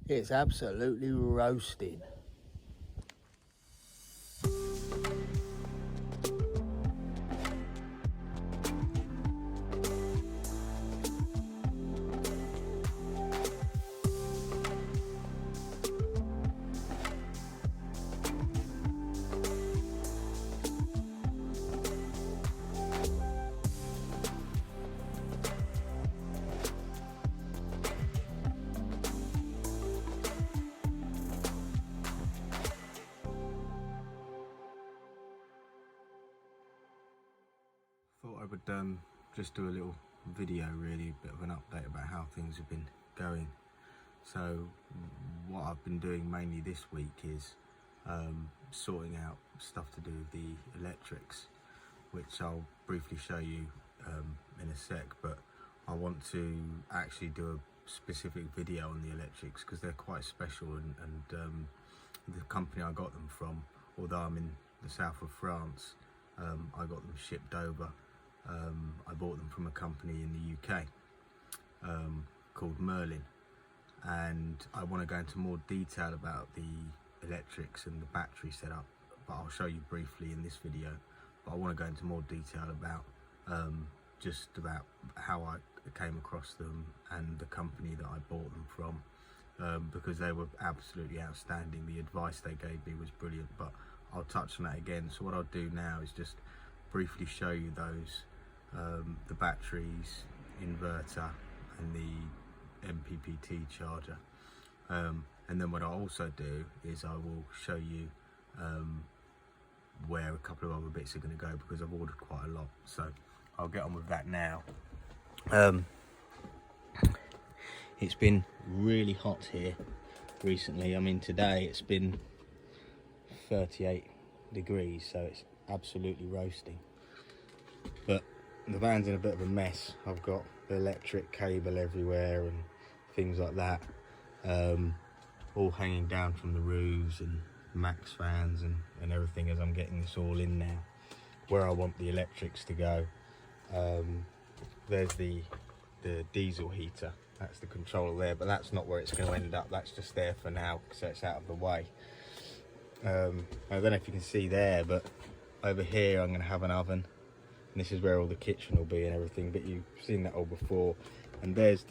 It's absolutely roasting. Thought I would just do a little video, really, a bit of an update about how things have been going. So what I've been doing mainly this week is sorting out stuff to do with the electrics, which I'll briefly show you in a sec, but I want to actually do a specific video on the electrics because they're quite special, and the company I got them from, although I'm in the south of France, I got them shipped over. I bought them from a company in the UK called Merlin, and I want to go into more detail about the electrics and the battery setup, but I'll show you briefly in this video. But I want to go into more detail about just about how I came across them and the company that I bought them from, because they were absolutely outstanding. The advice they gave me was brilliant, but I'll touch on that again. So what I'll do now is just briefly show you those, the batteries, inverter and the MPPT charger, and then what I'll also do is I will show you where a couple of other bits are going to go, because I've ordered quite a lot. So I'll get on with that now. It's been really hot here recently. I mean, today it's been 38 degrees, so it's absolutely roasting. But the van's in a bit of a mess. I've got the electric cable everywhere and things like that, all hanging down from the roofs, and max fans and everything, as I'm getting this all in now where I want the electrics to go. There's the diesel heater, that's the controller there, but that's not where it's going to end up. That's just there for now, so it's out of the way. I don't know if you can see there, but over here I'm going to have an oven, and this is where all the kitchen will be and everything, but you've seen that all before. And there's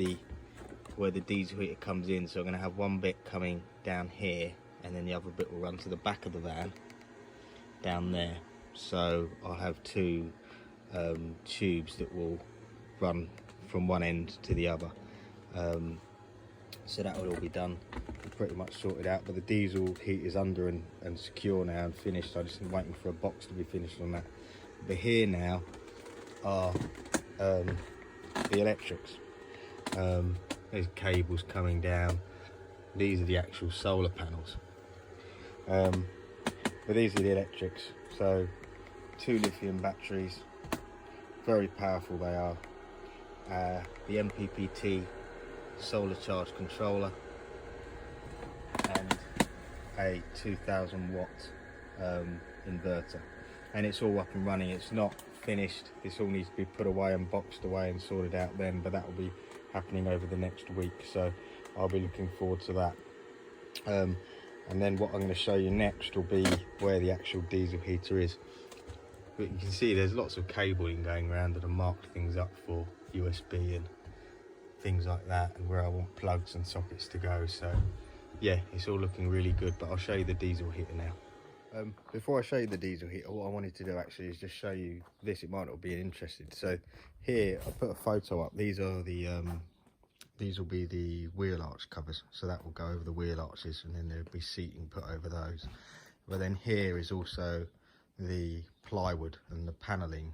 where the diesel heater comes in, so I'm going to have one bit coming down here, and then the other bit will run to the back of the van down there. So I'll have two tubes that will run from one end to the other. So that will all be done and pretty much sorted out, but the diesel heat is under and secure now and finished. I just am waiting for a box to be finished on that. But here now are the electrics. There's cables coming down. These are the actual solar panels, but these are the electrics. So 2 lithium batteries, very powerful they are. The MPPT solar charge controller, and a 2000 watt inverter, and it's all up and running. It's not finished. This all needs to be put away and boxed away and sorted out then, but that will be happening over the next week, so I'll be looking forward to that. And then what I'm going to show you next will be where the actual diesel heater is. But you can see there's lots of cabling going around that have marked things up for USB and things like that, and where I want plugs and sockets to go. So yeah, it's all looking really good, but I'll show you the diesel heater now. Before I show you the diesel heater, what I wanted to do actually is just show you this. It might not be interested. So here I put a photo up. These are the these will be the wheel arch covers, so that will go over the wheel arches, and then there'll be seating put over those. But then here is also the plywood and the paneling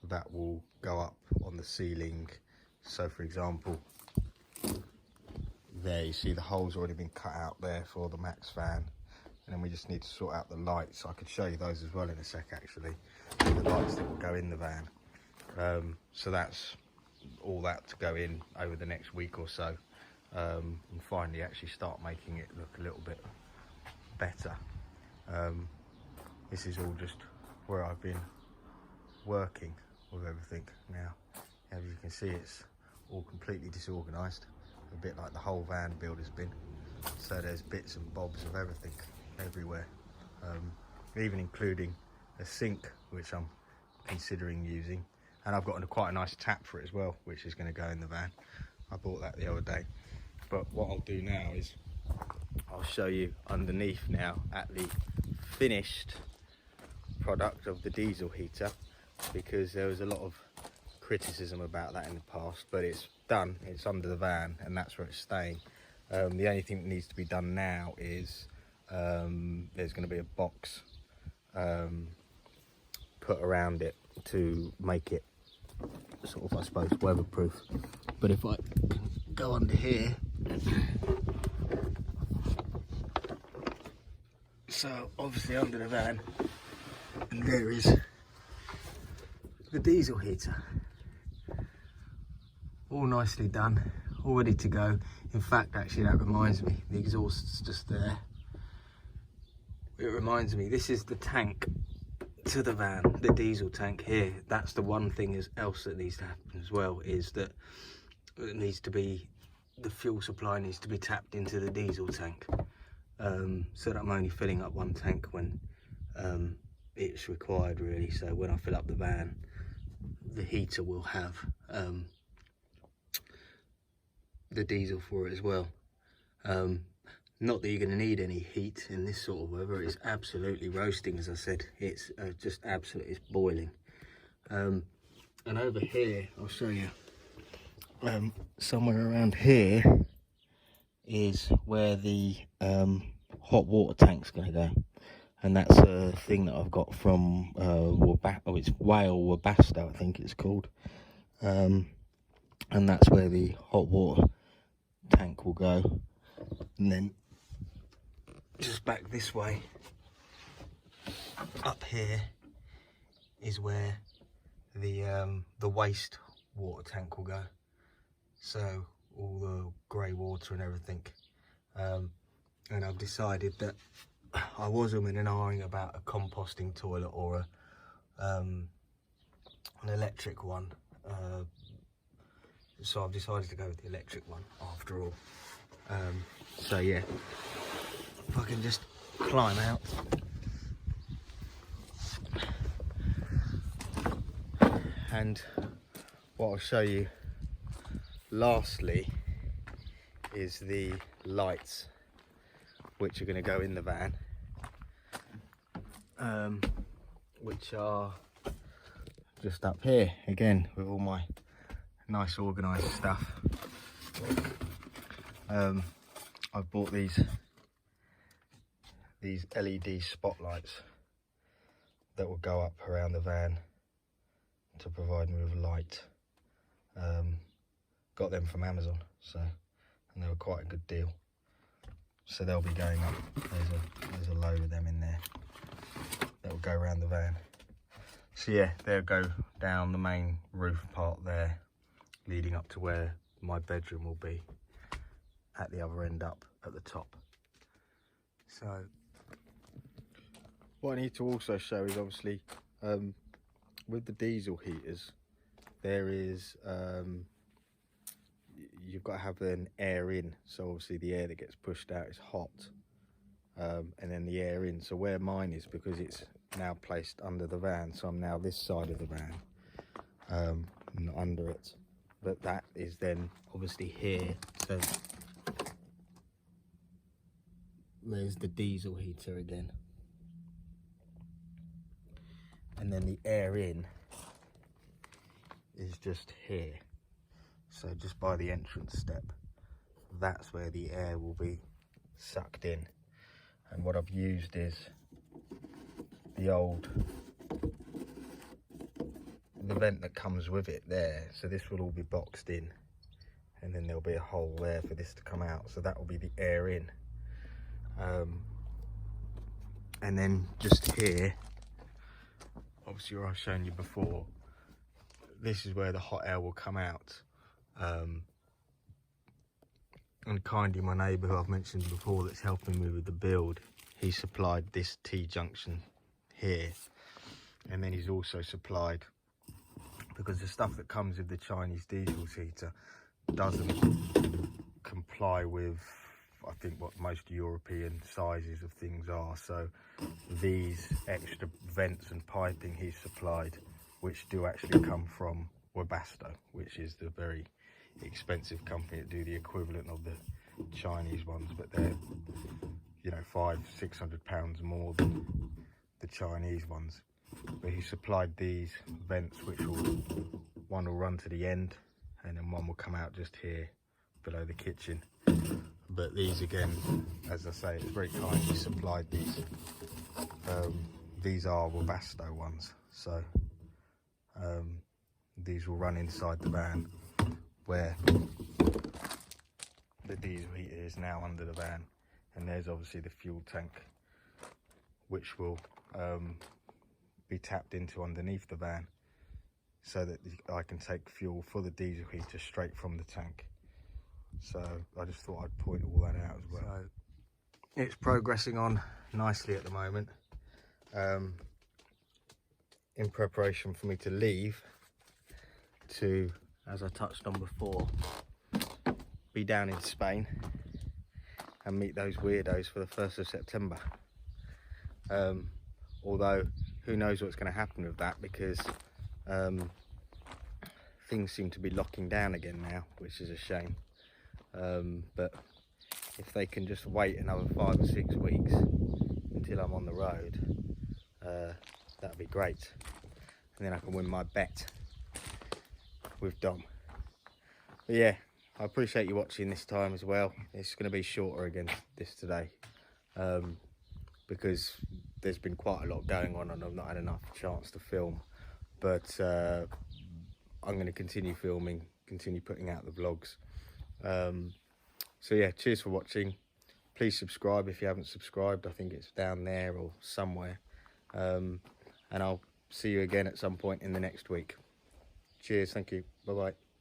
that will go up on the ceiling. So for example, there you see the hole's already been cut out there for the max fan, and then we just need to sort out the lights. I could show you those as well in a sec, actually, the lights that will go in the van. So that's all that to go in over the next week or so, and finally actually start making it look a little bit better. This is all just where I've been working with everything now. As you can see, it's all completely disorganized. a bit like the whole van build has been. So there's bits and bobs of everything everywhere, even including a sink, which I'm considering using, and I've got quite a nice tap for it as well, which is going to go in the van. I bought that the other day. But what I'll do now is I'll show you underneath now at the finished product of the diesel heater, because there was a lot of criticism about that in the past, but it's done, it's under the van, and that's where it's staying. The only thing that needs to be done now is there's going to be a box put around it to make it sort of, I suppose, weatherproof. But if I go under here, so obviously under the van, and there is the diesel heater, all nicely done, all ready to go. In fact, actually, that reminds me, the exhaust's just there. It reminds me, this is the tank to the van, the diesel tank here. That's the one thing else that needs to happen as well, is that it needs to be, the fuel supply needs to be tapped into the diesel tank, so that I'm only filling up one tank when it's required, really. So when I fill up the van, the heater will have the diesel for it as well. Not that you're going to need any heat in this sort of weather. It's absolutely roasting, as I said. It's just absolutely, it's boiling. And over here, I'll show you, somewhere around here is where the hot water tank's going to go. And that's a thing that I've got from it's Whale Webasto, I think it's called. And that's where the hot water tank will go. And then just back this way, up here, is where the waste water tank will go. So all the grey water and everything. And I've decided that I was umming and ahhing about a composting toilet or an electric one. So I've decided to go with the electric one after all. So yeah, if I can just climb out. And what I'll show you lastly is the lights which are going to go in the van, which are just up here again with all my nice organised stuff. I've bought these LED spotlights that will go up around the van to provide me with light. Got them from Amazon, and they were quite a good deal. So they'll be going up. There's a load of them in there that will go around the van. So yeah, they'll go down the main roof part there, leading up to where my bedroom will be at the other end up at the top. So what I need to also show is obviously with the diesel heaters, there is you've got to have an air in, so obviously the air that gets pushed out is hot, and then the air in. So where mine is, because it's now placed under the van, so I'm now this side of the van, not under it, but that is then obviously here. So there's the diesel heater again, and then the air in is just here. So just by the entrance step, that's where the air will be sucked in. And what I've used is the vent that comes with it there. So this will all be boxed in, and then there'll be a hole there for this to come out. So that will be the air in. And then just here, obviously where I've shown you before, this is where the hot air will come out. And kindly my neighbour, who I've mentioned before, that's helping me with the build, he supplied this T-junction here, and then he's also supplied, because the stuff that comes with the Chinese diesel heater doesn't supply with, I think, what most European sizes of things are. So these extra vents and piping he's supplied, which do actually come from Webasto, which is the very expensive company that do the equivalent of the Chinese ones, but they're, you know, £500–600 more than the Chinese ones. But he supplied these vents, which one will run to the end and then one will come out just here below the kitchen. But these, again, as I say, it's very kind he supplied these. These are Webasto ones, so these will run inside the van, where the diesel heater is now under the van, and there's obviously the fuel tank, which will be tapped into underneath the van, so that I can take fuel for the diesel heater straight from the tank. So I just thought I'd point all that out as well. So it's progressing on nicely at the moment, in preparation for me to leave to, as I touched on before, be down in Spain and meet those weirdos for the 1st of September. Although who knows what's going to happen with that, because things seem to be locking down again now, which is a shame. But if they can just wait another 5 or 6 weeks until I'm on the road, that'd be great, and then I can win my bet with Dom. But yeah, I appreciate you watching this time as well. It's going to be shorter again this today, because there's been quite a lot going on and I've not had enough chance to film. But I'm going to continue filming, continue putting out the vlogs. So yeah, cheers for watching. Please subscribe if you haven't subscribed. I think it's down there or somewhere. And I'll see you again at some point in the next week. Cheers, thank you, bye bye.